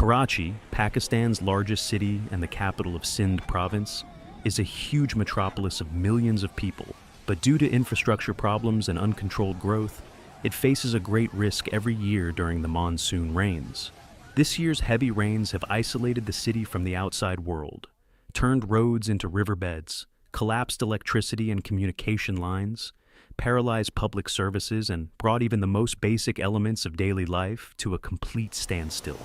Karachi, Pakistan's largest city and the capital of Sindh province, is a huge metropolis of millions of people, but due to infrastructure problems and uncontrolled growth, it faces a great risk every year during the monsoon rains. This year's heavy rains have isolated the city from the outside world, turned roads into riverbeds, collapsed electricity and communication lines, paralyzed public services, and brought even the most basic elements of daily life to a complete standstill.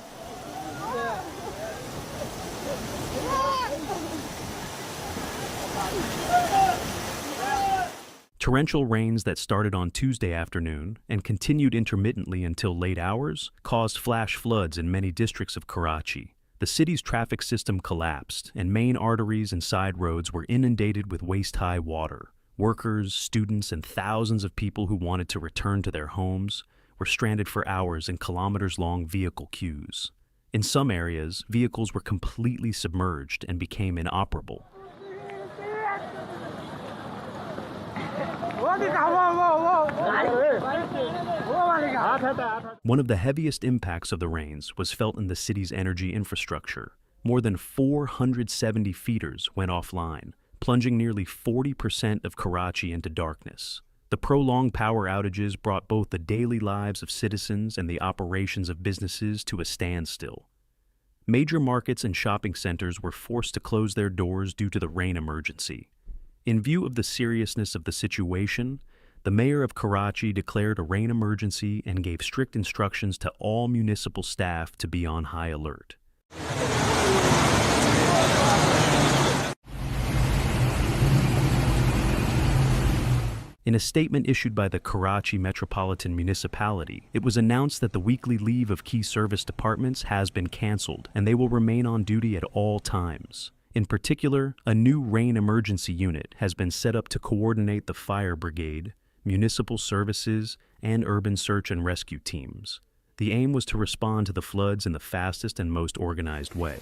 Torrential rains that started on Tuesday afternoon and continued intermittently until late hours caused flash floods in many districts of Karachi. The city's traffic system collapsed, and main arteries and side roads were inundated with waist-high water. Workers, students, and thousands of people who wanted to return to their homes were stranded for hours in kilometers-long vehicle queues. In some areas, vehicles were completely submerged and became inoperable. One of the heaviest impacts of the rains was felt in the city's energy infrastructure. More than 470 feeders went offline, plunging nearly 40% of Karachi into darkness. The prolonged power outages brought both the daily lives of citizens and the operations of businesses to a standstill. Major markets and shopping centers were forced to close their doors due to the rain emergency. In view of the seriousness of the situation, the mayor of Karachi declared a rain emergency and gave strict instructions to all municipal staff to be on high alert. In a statement issued by the Karachi Metropolitan Municipality, it was announced that the weekly leave of key service departments has been cancelled and they will remain on duty at all times. In particular, a new rain emergency unit has been set up to coordinate the fire brigade, municipal services, and urban search and rescue teams. The aim was to respond to the floods in the fastest and most organized way.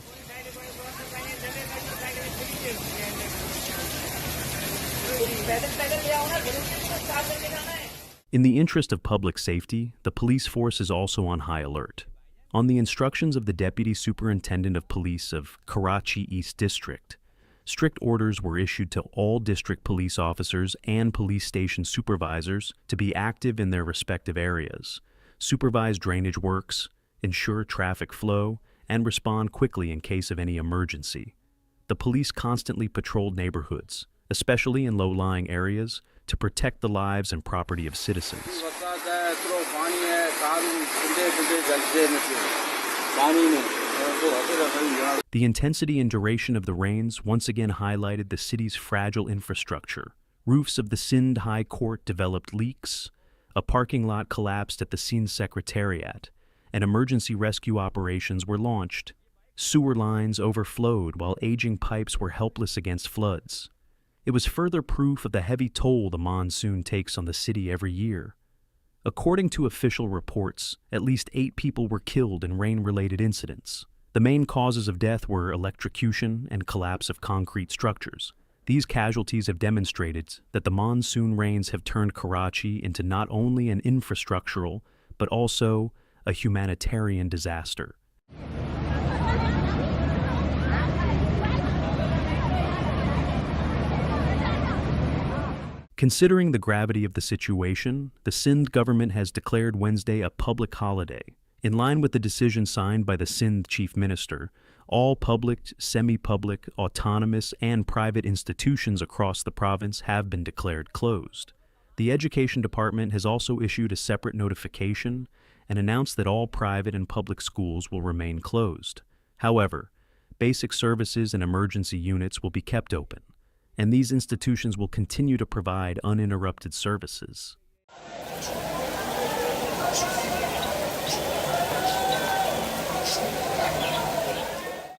In the interest of public safety, the police force is also on high alert. On the instructions of the Deputy Superintendent of Police of Karachi East District, strict orders were issued to all district police officers and police station supervisors to be active in their respective areas, supervise drainage works, ensure traffic flow, and respond quickly in case of any emergency. The police constantly patrolled neighborhoods, especially in low-lying areas, to protect the lives and property of citizens. The intensity and duration of the rains once again highlighted the city's fragile infrastructure. Roofs of the Sindh High Court developed leaks, a parking lot collapsed at the Sindh Secretariat, and emergency rescue operations were launched. Sewer lines overflowed while aging pipes were helpless against floods. It was further proof of the heavy toll the monsoon takes on the city every year. According to official reports, at least 8 people were killed in rain-related incidents. The main causes of death were electrocution and collapse of concrete structures. These casualties have demonstrated that the monsoon rains have turned Karachi into not only an infrastructural, but also a humanitarian disaster. Considering the gravity of the situation, the Sindh government has declared Wednesday a public holiday. In line with the decision signed by the Sindh Chief Minister, all public, semi-public, autonomous, and private institutions across the province have been declared closed. The Education Department has also issued a separate notification and announced that all private and public schools will remain closed. However, basic services and emergency units will be kept open, and these institutions will continue to provide uninterrupted services.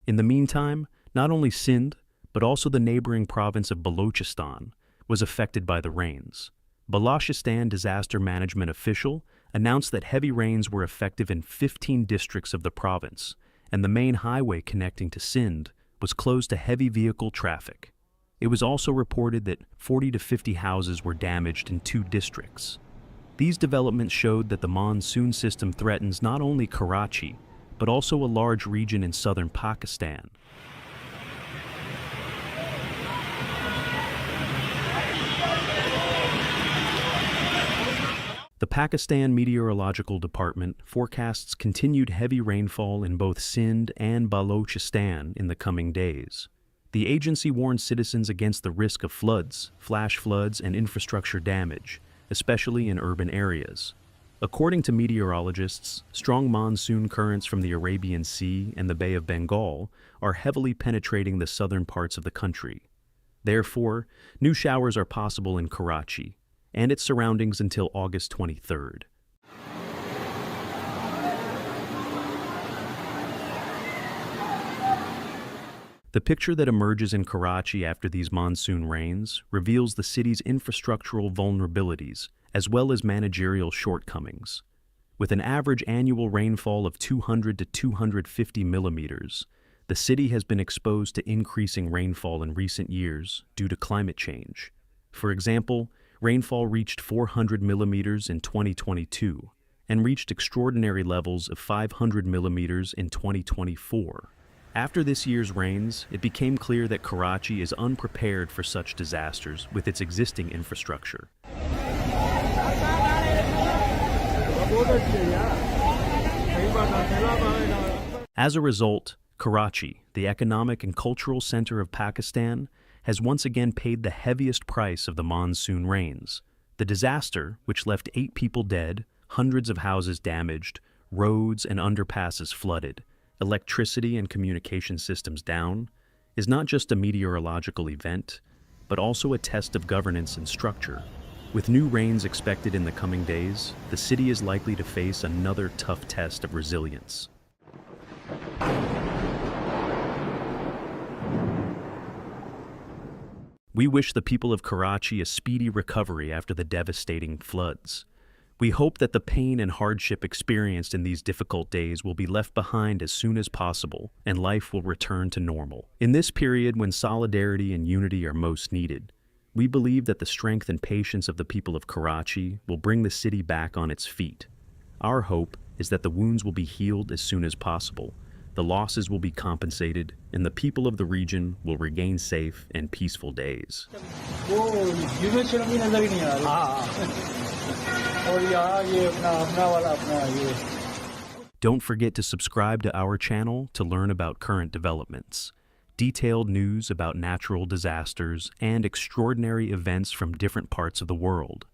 In the meantime, not only Sindh, but also the neighboring province of Balochistan was affected by the rains. Balochistan disaster management official announced that heavy rains were effective in 15 districts of the province, and the main highway connecting to Sindh was closed to heavy vehicle traffic. It was also reported that 40 to 50 houses were damaged in 2 districts. These developments showed that the monsoon system threatens not only Karachi, but also a large region in southern Pakistan. The Pakistan Meteorological Department forecasts continued heavy rainfall in both Sindh and Balochistan in the coming days. The agency warns citizens against the risk of floods, flash floods, and infrastructure damage, especially in urban areas. According to meteorologists, strong monsoon currents from the Arabian Sea and the Bay of Bengal are heavily penetrating the southern parts of the country. Therefore, new showers are possible in Karachi and its surroundings until August 23rd. The picture that emerges in Karachi after these monsoon rains reveals the city's infrastructural vulnerabilities as well as managerial shortcomings. With an average annual rainfall of 200 to 250 millimeters, the city has been exposed to increasing rainfall in recent years due to climate change. For example, rainfall reached 400 millimeters in 2022 and reached extraordinary levels of 500 millimeters in 2024. After this year's rains, it became clear that Karachi is unprepared for such disasters with its existing infrastructure. As a result, Karachi, the economic and cultural center of Pakistan, has once again paid the heaviest price of the monsoon rains. The disaster, which left 8 people dead, hundreds of houses damaged, roads and underpasses flooded, electricity and communication systems down, is not just a meteorological event, but also a test of governance and structure. With new rains expected in the coming days, the city is likely to face another tough test of resilience. We wish the people of Karachi a speedy recovery after the devastating floods. We hope that the pain and hardship experienced in these difficult days will be left behind as soon as possible, and life will return to normal. In this period when solidarity and unity are most needed, we believe that the strength and patience of the people of Karachi will bring the city back on its feet. Our hope is that the wounds will be healed as soon as possible, the losses will be compensated, and the people of the region will regain safe and peaceful days. Don't forget to subscribe to our channel to learn about current developments, detailed news about natural disasters, and extraordinary events from different parts of the world.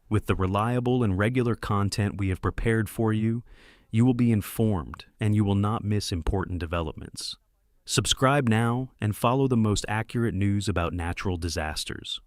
With the reliable and regular content we have prepared for you, you will be informed and you will not miss important developments. Subscribe now and follow the most accurate news about natural disasters.